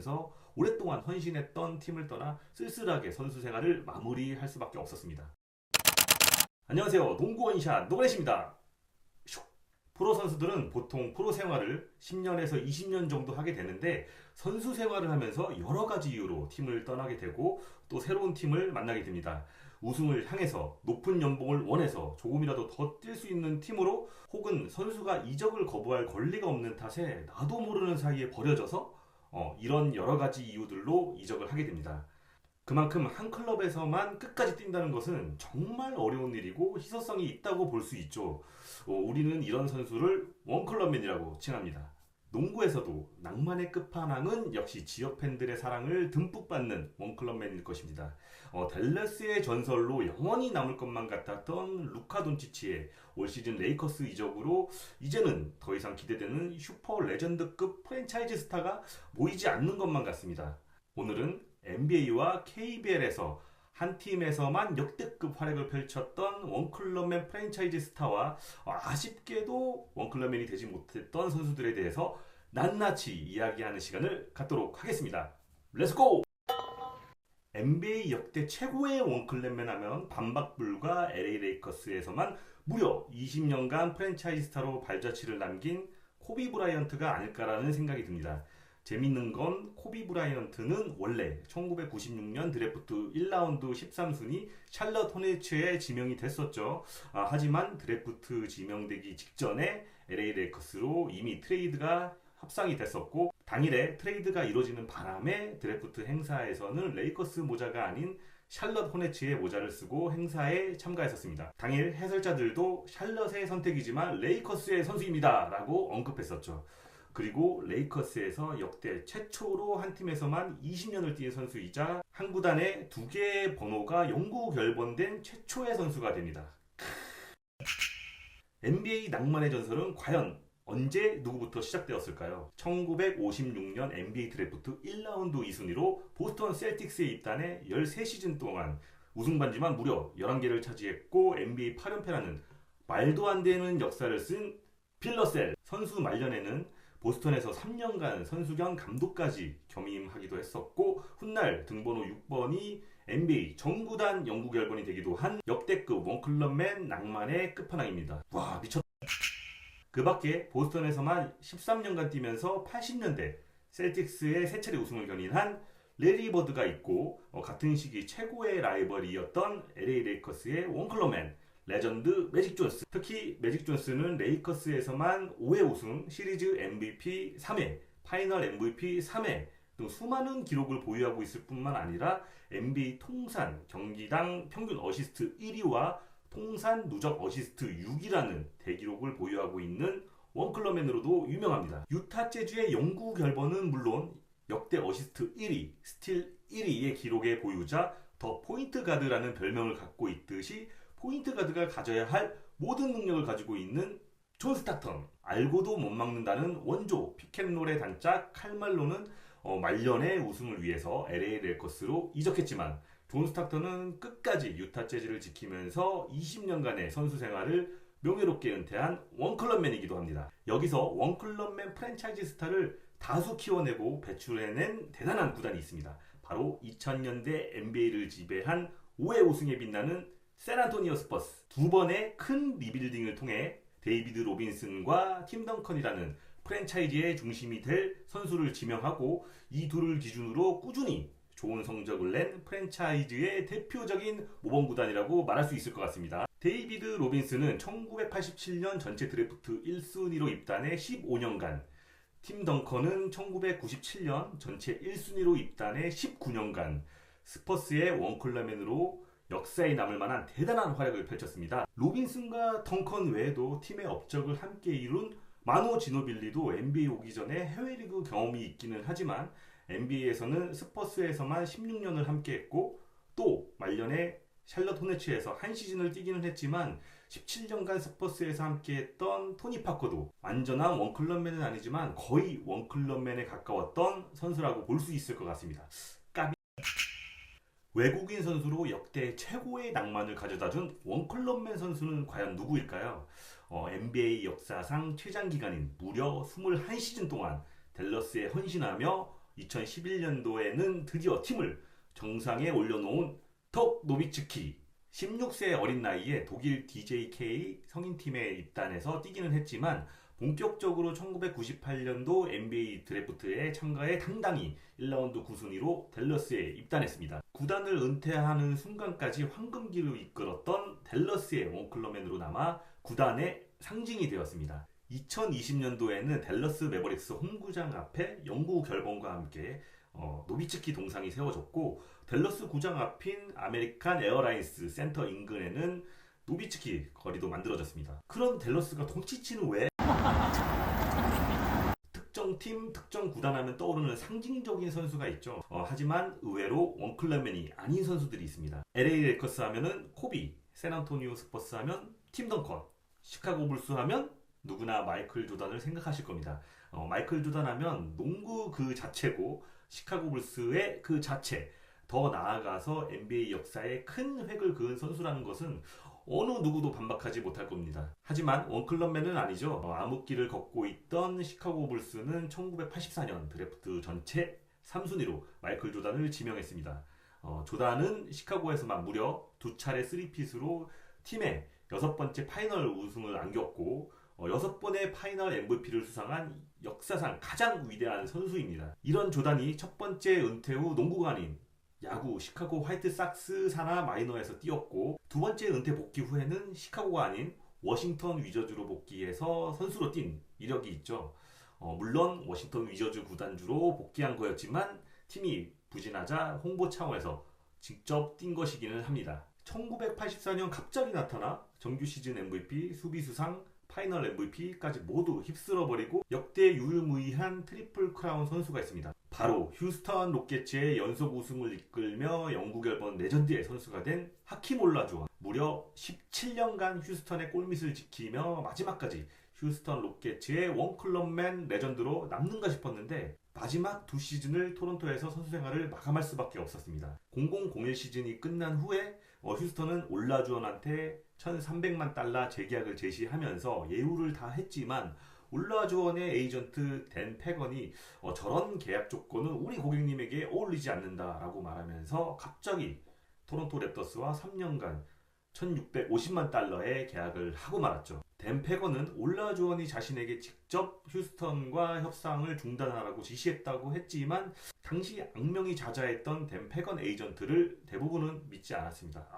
하면서 오랫동안 헌신했던 팀을 떠나 쓸쓸하게 선수 생활을 마무리할 수밖에 없었습니다. 안녕하세요. 농구 원샷 노그렛입니다. 프로 선수들은 보통 프로 생활을 10년에서 20년 정도 하게 되는데 선수 생활을 하면서 여러 가지 이유로 팀을 떠나게 되고 또 새로운 팀을 만나게 됩니다. 우승을 향해서 높은 연봉을 원해서 조금이라도 더 뛸 수 있는 팀으로 혹은 선수가 이적을 거부할 권리가 없는 탓에 나도 모르는 사이에 버려져서 이런 여러 가지 이유들로 이적을 하게 됩니다. 그만큼 한 클럽에서만 끝까지 뛴다는 것은 정말 어려운 일이고 희소성이 있다고 볼 수 있죠. 우리는 이런 선수를 원클럽맨이라고 칭합니다. 농구에서도 낭만의 끝판왕은 역시 지역 팬들의 사랑을 듬뿍 받는 원클럽맨일 것입니다. 댈러스의 전설로 영원히 남을 것만 같았던 루카 돈치치의 올 시즌 레이커스 이적으로 이제는 더 이상 기대되는 슈퍼 레전드급 프랜차이즈 스타가 모이지 않는 것만 같습니다. 오늘은 NBA와 KBL에서 한 팀에서만 역대급 활약을 펼쳤던 원클럽맨 프랜차이즈 스타와 아쉽게도 원클럽맨이 되지 못했던 선수들에 대해서 낱낱이 이야기하는 시간을 갖도록 하겠습니다. 렛츠고! NBA 역대 최고의 원클럽맨 하면 반박불가 LA 레이커스에서만 무려 20년간 프랜차이즈 스타로 발자취를 남긴 코비 브라이언트가 아닐까라는 생각이 듭니다. 재밌는 건 코비 브라이언트는 원래 1996년 드래프트 1라운드 13순위 샬럿 호네츠에 지명이 됐었죠. 하지만 드래프트 지명되기 직전에 LA 레이커스로 이미 트레이드가 협상이 됐었고 당일에 트레이드가 이루어지는 바람에 드래프트 행사에서는 레이커스 모자가 아닌 샬럿 호네츠의 모자를 쓰고 행사에 참가했었습니다. 당일 해설자들도 샬럿의 선택이지만 레이커스의 선수입니다 라고 언급했었죠. 그리고 레이커스에서 역대 최초로 한 팀에서만 20년을 뛴 선수이자 한 구단에 2개의 번호가 영구 결번된 최초의 선수가 됩니다. NBA 낭만의 전설은 과연 언제 누구부터 시작되었을까요? 1956년 NBA 드래프트 1라운드 2순위로 보스턴 셀틱스에 입단해 13시즌 동안 우승 반지만 무려 11개를 차지했고 NBA 8연패라는 말도 안 되는 역사를 쓴 빌러셀 선수 말년에는 보스턴에서 3년간 선수 겸 감독까지 겸임하기도 했었고 훗날 등번호 6번이 NBA 전구단 영구 결번이 되기도 한 역대급 원클럽맨 낭만의 끝판왕입니다. 와 미쳤다. 그 밖에 보스턴에서만 13년간 뛰면서 80년대 셀틱스의 세 차례 우승을 견인한 레리 버드가 있고 같은 시기 최고의 라이벌이었던 LA 레이커스의 원클럽맨 레전드 매직 존스. 특히 매직 존스는 레이커스에서만 5회 우승, 시리즈 MVP 3회, 파이널 MVP 3회 등 수많은 기록을 보유하고 있을 뿐만 아니라 NBA 통산 경기당 평균 어시스트 1위와 통산 누적 어시스트 6위라는 대기록을 보유하고 있는 원클럽맨으로도 유명합니다. 유타 재즈의 영구 결번은 물론 역대 어시스트 1위, 스틸 1위의 기록의 보유자 더 포인트 가드라는 별명을 갖고 있듯이 포인트 가드가 가져야 할 모든 능력을 가지고 있는 존 스타턴. 알고도 못 막는다는 원조 피켓롤의 단짝 칼말로는 말년의 우승을 위해서 LA 레이커스로 이적했지만 존 스타턴은 끝까지 유타 재즈를 지키면서 20년간의 선수 생활을 명예롭게 은퇴한 원클럽맨이기도 합니다. 여기서 원클럽맨 프랜차이즈 스타를 다수 키워내고 배출해낸 대단한 구단이 있습니다. 바로 2000년대 NBA를 지배한 5회 우승에 빛나는 샌안토니오 스퍼스. 2번의 큰 리빌딩을 통해 데이비드 로빈슨과 팀 덩컨이라는 프랜차이즈의 중심이 될 선수를 지명하고 이 둘을 기준으로 꾸준히 좋은 성적을 낸 프랜차이즈의 대표적인 모범 구단이라고 말할 수 있을 것 같습니다. 데이비드 로빈슨은 1987년 전체 드래프트 1순위로 입단해 15년간, 팀 덩컨은 1997년 전체 1순위로 입단해 19년간 스퍼스의 원클럽맨으로 역사에 남을 만한 대단한 활약을 펼쳤습니다. 로빈슨과 덩컨 외에도 팀의 업적을 함께 이룬 마노 지노빌리도 NBA 오기 전에 해외 리그 경험이 있기는 하지만 NBA에서는 스퍼스에서만 16년을 함께했고 또 말년에 샬럿 호네츠에서 한 시즌을 뛰기는 했지만 17년간 스퍼스에서 함께했던 토니 파커도 완전한 원클럽맨은 아니지만 거의 원클럽맨에 가까웠던 선수라고 볼 수 있을 것 같습니다. 외국인 선수로 역대 최고의 낭만을 가져다준 원클럽맨 선수는 과연 누구일까요? NBA 역사상 최장 기간인 무려 21시즌 동안 댈러스에 헌신하며 2011년도에는 드디어 팀을 정상에 올려놓은 덕 노비츠키. 16세 어린 나이에 독일 DJK 성인팀에 입단해서 뛰기는 했지만 본격적으로 1998년도 NBA 드래프트에 참가해 당당히 1라운드 9순위로 댈러스에 입단했습니다. 구단을 은퇴하는 순간까지 황금기를 이끌었던 댈러스의 원클럽맨으로 남아 구단의 상징이 되었습니다. 2020년도에는 댈러스 매버릭스 홈구장 앞에 영구 결번과 함께 노비츠키 동상이 세워졌고, 댈러스 구장 앞인 아메리칸 에어라인스 센터 인근에는 노비츠키 거리도 만들어졌습니다. 그런 댈러스가 돈치치는 왜 특정 팀, 특정 구단 하면 떠오르는 상징적인 선수가 있죠. 하지만 의외로 원클럽맨이 아닌 선수들이 있습니다. LA 레이커스 하면은 코비, 샌안토니오 스퍼스 하면 팀 덩컨, 시카고 불스 하면 누구나 마이클 조던을 생각하실 겁니다. 마이클 조던 하면 농구 그 자체고, 시카고 불스의 그 자체, 더 나아가서 NBA 역사에 큰 획을 그은 선수라는 것은 어느 누구도 반박하지 못할 겁니다. 하지만 원클럽맨은 아니죠. 암흑기를 걷고 있던 시카고 불스는 1984년 드래프트 전체 3순위로 마이클 조던을 지명했습니다. 조던은 시카고에서만 무려 2차례 3핏으로 팀의 6번째 파이널 우승을 안겼고 6번의 파이널 MVP를 수상한 역사상 가장 위대한 선수입니다. 이런 조던이 첫 번째 은퇴 후 농구가 아닌 야구 시카고 화이트삭스 산하 마이너에서 뛰었고, 두 번째 은퇴 복귀 후에는 시카고가 아닌 워싱턴 위저즈로 복귀해서 선수로 뛴 이력이 있죠. 물론 워싱턴 위저즈 구단주로 복귀한 거였지만 팀이 부진하자 홍보 차원에서 직접 뛴 것이기는 합니다. 1984년 갑자기 나타나 정규 시즌 MVP, 수비수상, 파이널 MVP까지 모두 휩쓸어버리고 역대 유일무이한 트리플 크라운 선수가 있습니다. 바로 휴스턴 로켓츠의 연속 우승을 이끌며 영구 결번 레전드의 선수가 된 하킴 올라주원. 무려 17년간 휴스턴의 골밑을 지키며 마지막까지 휴스턴 로켓츠의 원클럽맨 레전드로 남는가 싶었는데 마지막 2시즌을 토론토에서 선수 생활을 마감할 수밖에 없었습니다. 0001 시즌이 끝난 후에 휴스턴은 올라주원한테 1,300만 달러 재계약을 제시하면서 예우를 다 했지만 올라주원의 에이전트 댄 패건이 저런 계약 조건은 우리 고객님에게 어울리지 않는다라고 말하면서 갑자기 토론토 랩터스와 3년간 1,650만 달러의 계약을 하고 말았죠. 댄 패건은 올라주원이 자신에게 직접 휴스턴과 협상을 중단하라고 지시했다고 했지만 당시 악명이 자자했던 댄 패건 에이전트를 대부분은 믿지 않았습니다.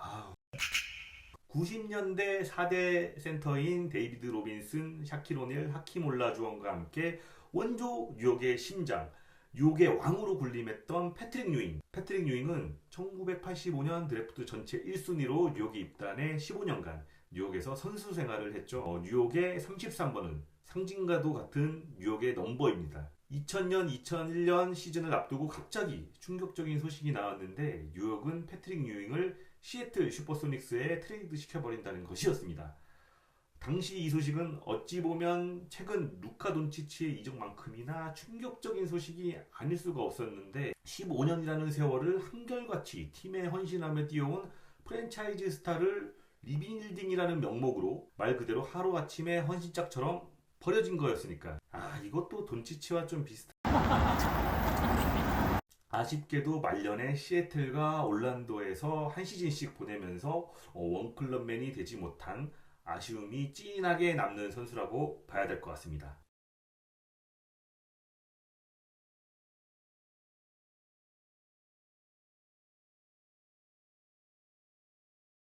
90년대 4대 센터인 데이비드 로빈슨, 샤킬 오닐, 하킴 올라주원과 함께 원조 뉴욕의 심장, 뉴욕의 왕으로 군림했던 패트릭 유잉. 패트릭 유잉은 1985년 드래프트 전체 1순위로 뉴욕에 입단해 15년간 뉴욕에서 선수 생활을 했죠. 뉴욕의 33번은 상징과도 같은 뉴욕의 넘버입니다. 2000년, 2001년 시즌을 앞두고 갑자기 충격적인 소식이 나왔는데 뉴욕은 패트릭 유잉을 시애틀 슈퍼소닉스에 트레이드 시켜버린다는 것이었습니다. 당시 이 소식은 어찌 보면 최근 루카 돈치치의 이적만큼이나 충격적인 소식이 아닐 수가 없었는데 15년이라는 세월을 한결같이 팀에 헌신하며 뛰어온 프랜차이즈 스타를 리빌딩이라는 명목으로 말 그대로 하루아침에 헌신짝처럼 버려진 거였으니까 이것도 돈치치와 좀 비슷한 아쉽게도 말년에 시애틀과 올란도에서 한 시즌씩 보내면서 원클럽맨이 되지 못한 아쉬움이 찐하게 남는 선수라고 봐야 될 것 같습니다.